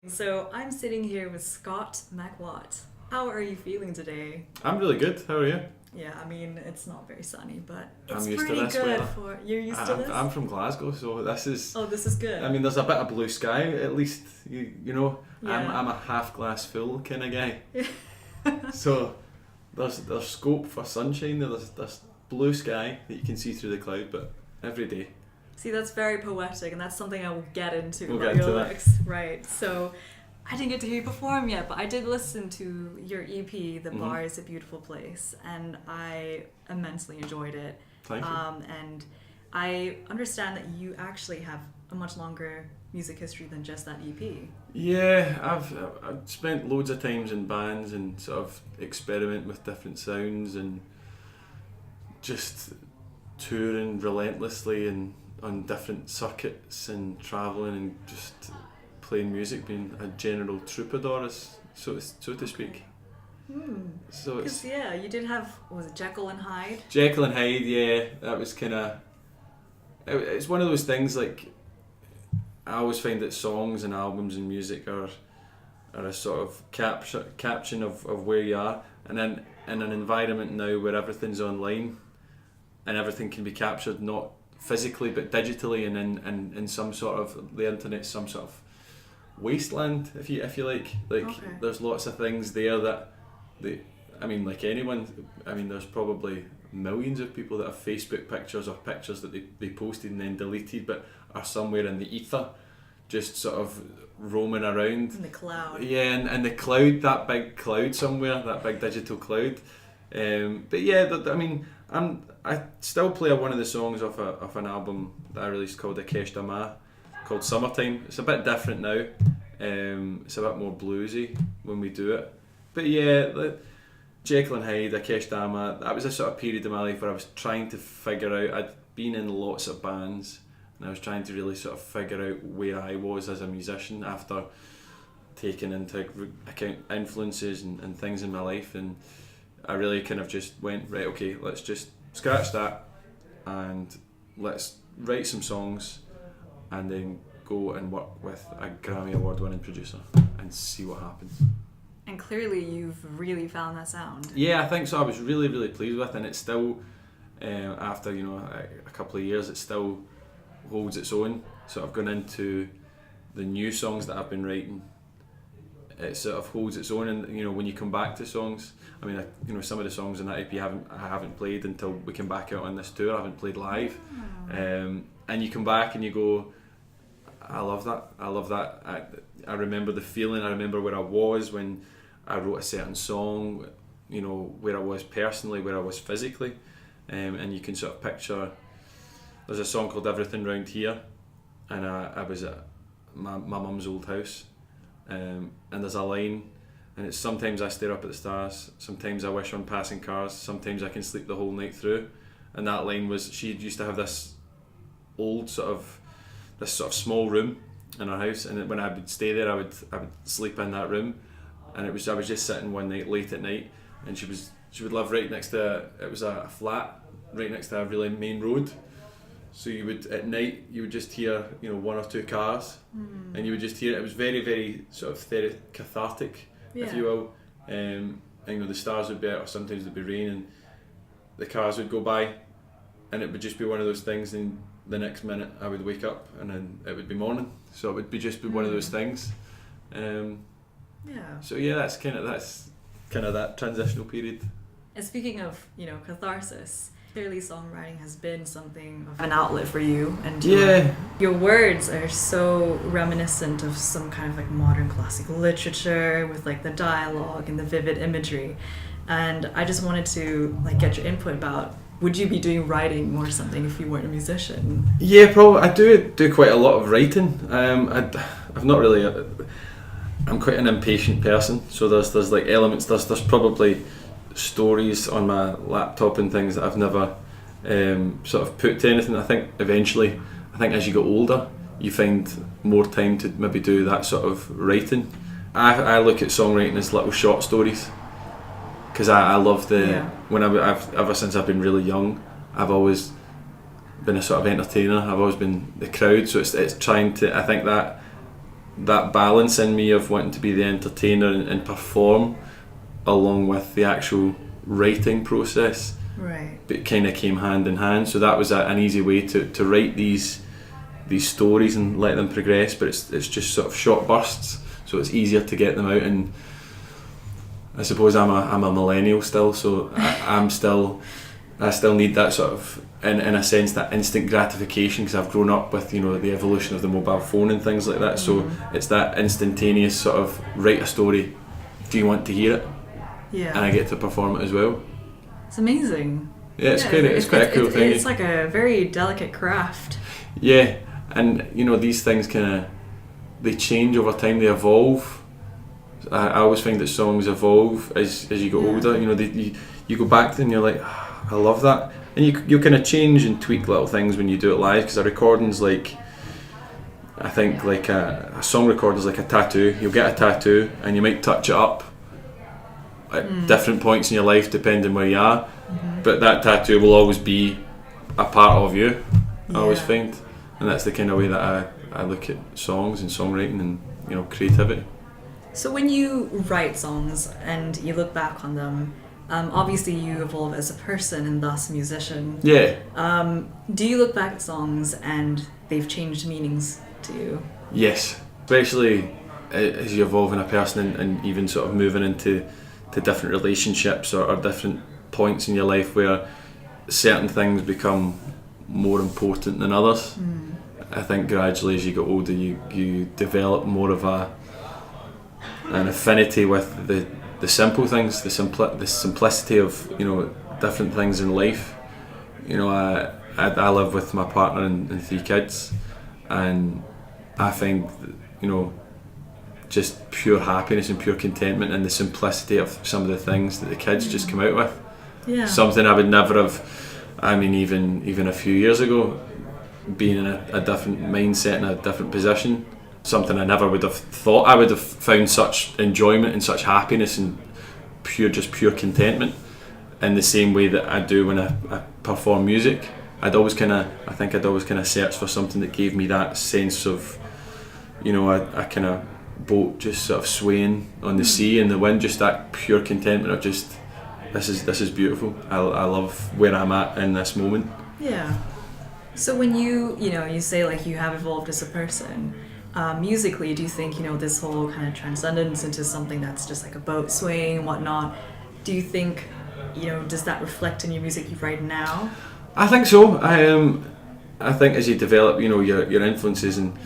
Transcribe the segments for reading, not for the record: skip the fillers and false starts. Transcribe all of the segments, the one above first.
So I'm sitting here with Scott McWatt. How are you feeling today? I'm really good. How are you? Yeah, I mean, it's not very sunny, but it's I'm used to pretty this good weather. for... You're used to this? I'm from Glasgow, so this is. Oh, this is good. I mean, there's a bit of blue sky at least. You know, Yeah. I'm a half glass full kind of guy. So there's scope for sunshine. There's blue sky that you can see through the cloud, but every day. See, that's very poetic, and that's something I will get into We'll about get your into that. lyrics. Right, so I didn't get to hear you perform yet, but I did listen to your EP, The Mhm. Bar is a Beautiful Place, and I immensely enjoyed it. Thank you. And I understand that you actually have a much longer music history than just that EP. Yeah, I've spent loads of times in bands and sort of experiment with different sounds and just touring relentlessly and on different circuits and travelling and just playing music, being a general troubadour, so to speak. So it's Because, yeah, you did have, was it Jekyll and Hyde? Jekyll and Hyde. Yeah, that was kind of. It's one of those things like. I always find that songs and albums and music are a sort of caption of where you are, and then in an environment now where everything's online, and everything can be captured not physically but digitally, and in some sort of the internet, some sort of wasteland, if you like. Okay. There's lots of things there that I mean, like anyone, I mean, there's probably millions of people that have Facebook pictures or pictures that they posted and then deleted, but are somewhere in the ether, just sort of roaming around. In the cloud. Yeah, and the cloud, that big cloud somewhere, that big digital cloud. But yeah, I mean, I still play one of the songs off an album that I released called Akesh Dama, called Summertime. It's a bit different now. It's a bit more bluesy when we do it. But yeah, Jekyll and Hyde, Akesh Dama, that was a sort of period in my life where I was trying to figure out, I'd been in lots of bands, and I was trying to really sort of figure out where I was as a musician after taking into account influences and things in my life, and I really kind of just went, right, okay, let's just scratch that and let's write some songs and then go and work with a Grammy Award winning producer and see what happens. And clearly you've really found that sound. Yeah, I think so. I was really, really pleased with it, and it still, after a couple of years, it still holds its own. So I've gone into the new songs that I've been writing. It sort of holds its own, and when you come back to songs, I mean, some of the songs in that EP I haven't played until we came back out on this tour. I haven't played live, and you come back and you go, I love that. I remember the feeling. I remember where I was when I wrote a certain song, where I was personally, where I was physically, and you can sort of picture. There's a song called Everything Round Here, and I was at my mum's old house, and there's a line, and it's sometimes I stare up at the stars, sometimes I wish on passing cars, sometimes I can sleep the whole night through, and that line was, she used to have this sort of small room in her house, and when I would stay there, I would sleep in that room, and I was just sitting one night late at night, and she would live right next to, it was a flat right next to a really main road, so at night you would just hear one or two cars, and you would just hear it was very, very sort of cathartic, if you will, and the stars would be out, or sometimes it'd be rain, and the cars would go by, and it would just be one of those things, and the next minute I would wake up and then it would be morning, so it would be just one of those things. So yeah, that's kind of that transitional period. And speaking of catharsis, clearly songwriting has been something of an outlet for you, and your words are so reminiscent of some kind of like modern classical literature with like the dialogue and the vivid imagery, and I just wanted to like get your input about, would you be doing writing or something if you weren't a musician? Yeah, probably. I do quite a lot of writing. I've not really. I'm quite an impatient person, so there's like elements. There's probably stories on my laptop and things that I've never sort of put to anything. I think eventually, as you get older, you find more time to maybe do that sort of writing. I look at songwriting as little short stories, because I love ever since I've been really young, I've always been a sort of entertainer. I've always been the crowd, so it's trying to. I think that that balance in me of wanting to be the entertainer and perform along with the actual writing process, Right. but it kind of came hand in hand. So that was an easy way to write these stories and let them progress, but it's just sort of short bursts, so it's easier to get them out. And I suppose I'm a millennial still, so I still need that sort of, in a sense, that instant gratification, because I've grown up with, you know, the evolution of the mobile phone and things like that. So it's that instantaneous sort of, write a story, do you want to hear it? Yeah. And I get to perform it as well. It's amazing. Yeah, it's quite a cool thing. It's like a very delicate craft. Yeah, and you know, these things they change over time, they evolve. I always find that songs evolve as you get older. You know, you go back to them and you're like, "Ah, I love that," and you kind of change and tweak little things when you do it live, because a recording's like, I think like a song recording's like a tattoo. You'll get a tattoo and you might touch it up at different points in your life depending where you are, but that tattoo will always be a part of you. I always find, and that's the kind of way that I look at songs and songwriting and, you know, creativity. So when you write songs and you look back on them, obviously you evolve as a person and thus a musician. Yeah. Do you look back at songs and they've changed meanings to you? Yes, especially as you evolve in a person and even sort of moving into different relationships or different points in your life where certain things become more important than others. I think gradually as you get older you develop more of an affinity with the simple things, the simplicity of, you know, different things in life. You know, I live with my partner and 3 kids, and I find, you know, just pure happiness and pure contentment in the simplicity of some of the things that the kids just come out with. Yeah. Something I would never have, I mean, even a few years ago, being in a different mindset and a different position, something I never would have thought I would have found such enjoyment and such happiness and pure contentment in the same way that I do when I perform music. I think I'd always kind of search for something that gave me that sense of, you know, a kind of boat just sort of swaying on the sea and the wind, just that pure contentment of just, this is beautiful. I love where I'm at in this moment. Yeah. So when you say like you have evolved as a person, musically, do you think, you know, this whole kind of transcendence into something that's just like a boat swaying and whatnot, do you think, you know, does that reflect in your music you write now? I think so. I think as you develop, you know, your influences and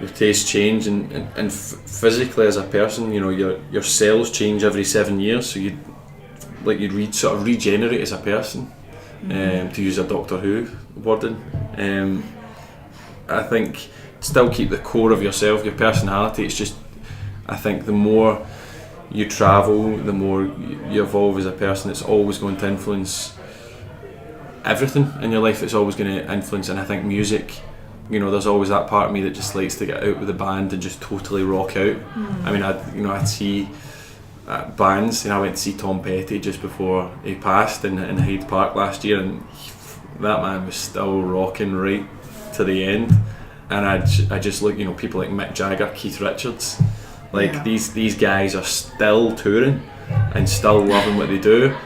your tastes change, and physically as a person, you know, your cells change every 7 years, so you'd sort of regenerate as a person, to use a Doctor Who wording. I think still keep the core of yourself, your personality. It's just, I think the more you travel, the more you evolve as a person. It's always going to influence everything in your life. It's always going to influence, and I think music, you know, there's always that part of me that just likes to get out with the band and just totally rock out. I mean, I'd see bands, and I went to see Tom Petty just before he passed in Hyde Park last year, and that man was still rocking right to the end. And I just look, you know, people like Mick Jagger, Keith Richards, like these guys are still touring and still loving what they do.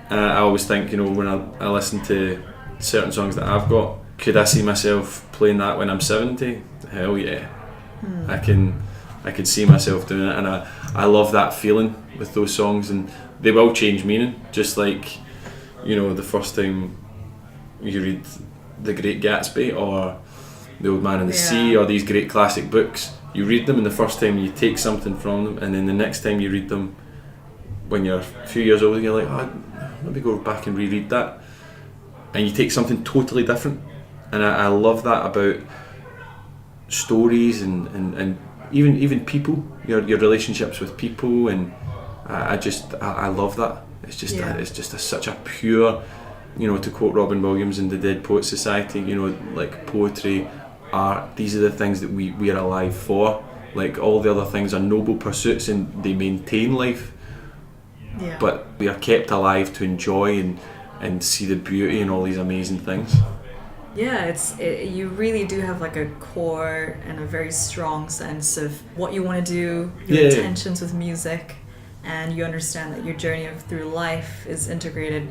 And I always think, you know, when I listen to certain songs that I've got, could I see myself playing that when I'm 70? Hell yeah. I could see myself doing it, and I love that feeling with those songs, and they will change meaning, just like, you know, the first time you read The Great Gatsby or The Old Man and the Sea or these great classic books, you read them and the first time you take something from them, and then the next time you read them when you're a few years older, you're like, oh, let me go back and reread that, and you take something totally different. And I love that about stories and even people, your relationships with people, and I love that. It's just such a pure, you know, to quote Robin Williams in the Dead Poets Society, you know, like poetry, art, these are the things that we are alive for. Like all the other things are noble pursuits and they maintain life, but we are kept alive to enjoy and see the beauty in all these amazing things. Yeah, you really do have like a core and a very strong sense of what you want to do, your intentions with music, and you understand that your journey through life is integrated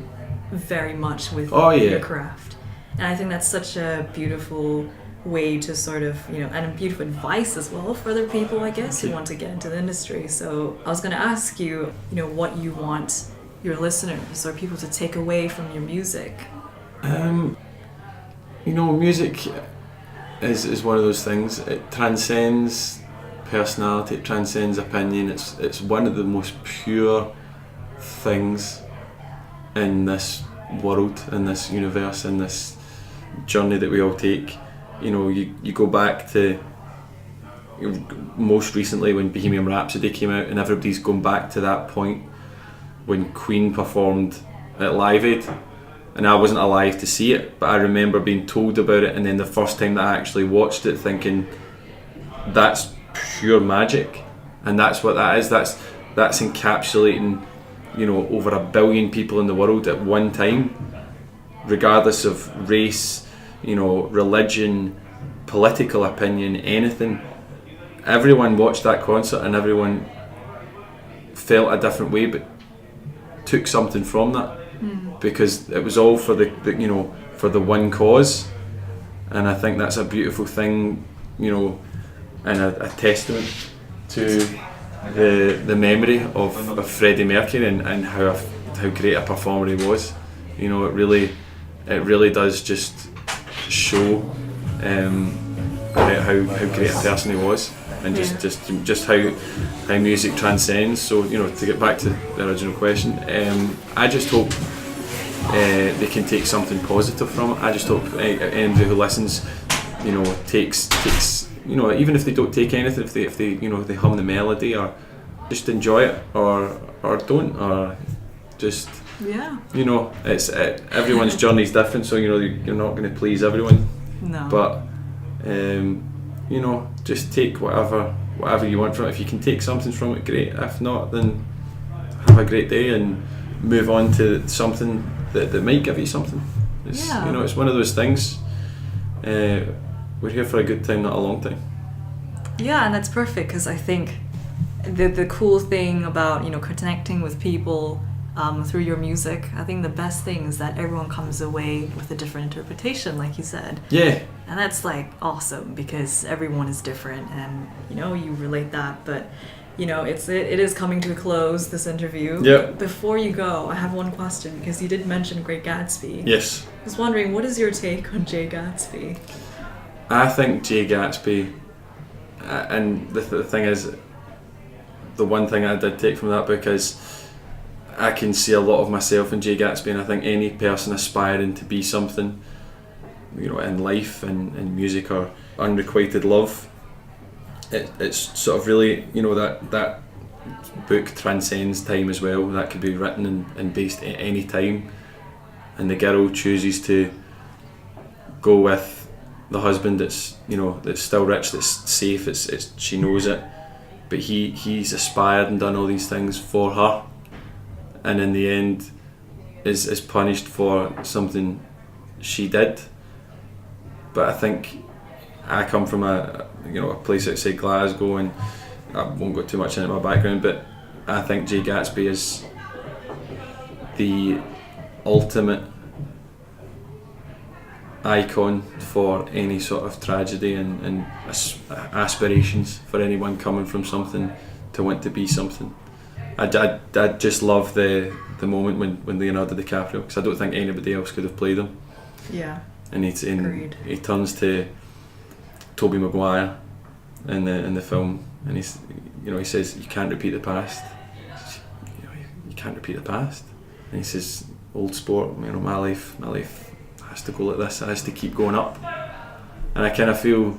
very much with your craft. And I think that's such a beautiful way to sort of, and a beautiful advice as well for other people, I guess, who want to get into the industry. So I was going to ask you, what you want your listeners or people to take away from your music. Music is one of those things. It transcends personality, it transcends opinion. It's one of the most pure things in this world, in this universe, in this journey that we all take. You go back to most recently when Bohemian Rhapsody came out, and everybody's going back to that point when Queen performed at Live Aid. And I wasn't alive to see it, but I remember being told about it, and then the first time that I actually watched it thinking, that's pure magic. And that's what that is. That's encapsulating, over 1 billion people in the world at one time, regardless of race, religion, political opinion, anything. Everyone watched that concert and everyone felt a different way, but took something from that. Because it was all for for the one cause, and I think that's a beautiful thing, and a testament to the memory of Freddie Mercury and how great a performer he was. It really does just show how great a person he was, and just how music transcends. So to get back to the original question, I just hope they can take something positive from it. I just hope anybody who listens, takes even if they don't take anything, if they hum the melody or just enjoy it or don't, or just it's everyone's journey is different, so you're not going to please everyone. No. But just take whatever you want from it. If you can take something from it, great. If not, then have a great day and move on to something that might give you something. It's one of those things. We're here for a good time, not a long time. Yeah, and that's perfect, because I think the cool thing about connecting with people through your music, I think the best thing is that everyone comes away with a different interpretation, like you said. Yeah. And that's like awesome, because everyone is different, and you relate that. But it is coming to a close, this interview. Yeah. Before you go, I have one question, because you did mention Great Gatsby. Yes. I was wondering, what is your take on Jay Gatsby? I think Jay Gatsby, and the thing is, the one thing I did take from that, because I can see a lot of myself in Jay Gatsby, and I think any person aspiring to be something, in life and in music or unrequited love, it's sort of really, that book transcends time as well. That could be written and based at any time, and the girl chooses to go with the husband that's still rich, that's safe, it's she knows it, but he's aspired and done all these things for her, and in the end is punished for something she did. But I think I come from a place outside Glasgow, and I won't go too much into my background, but I think Jay Gatsby is the ultimate icon for any sort of tragedy and aspirations for anyone coming from something to want to be something. I just love the moment when Leonardo DiCaprio, because I don't think anybody else could have played him. Yeah. And he turns to Tobey Maguire in the film, and he says, "You can't repeat the past. You can't repeat the past." And he says, "Old sport, my life has to go like this. It has to keep going up." And I kind of feel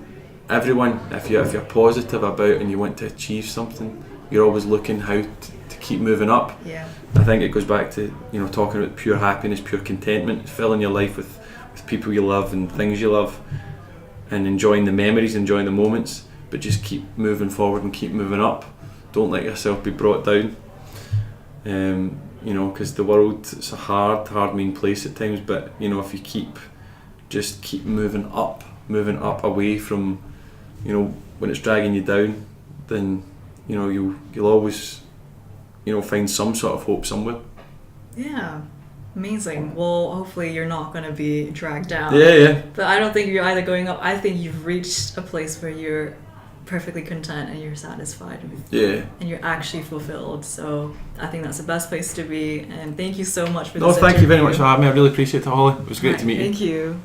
everyone, if you're positive about and you want to achieve something, you're always looking how to keep moving up. Yeah. I think it goes back to talking about pure happiness, pure contentment, filling your life with people you love and things you love, and enjoying the memories, enjoying the moments, but just keep moving forward and keep moving up. Don't let yourself be brought down. Because the world, it's a hard mean place at times, but if you keep just keep moving up away from, you know, when it's dragging you down, then, you know, you'll always, you know, find some sort of hope somewhere. Yeah. Amazing. Well, hopefully you're not going to be dragged down. Yeah. But I don't think you're either going up. I think you've reached a place where you're perfectly content and you're satisfied. And you're actually fulfilled. So I think that's the best place to be. And thank you so much for this No, thank interview. you very much for having me. I really appreciate it, Holly. It was great to meet you. Thank you.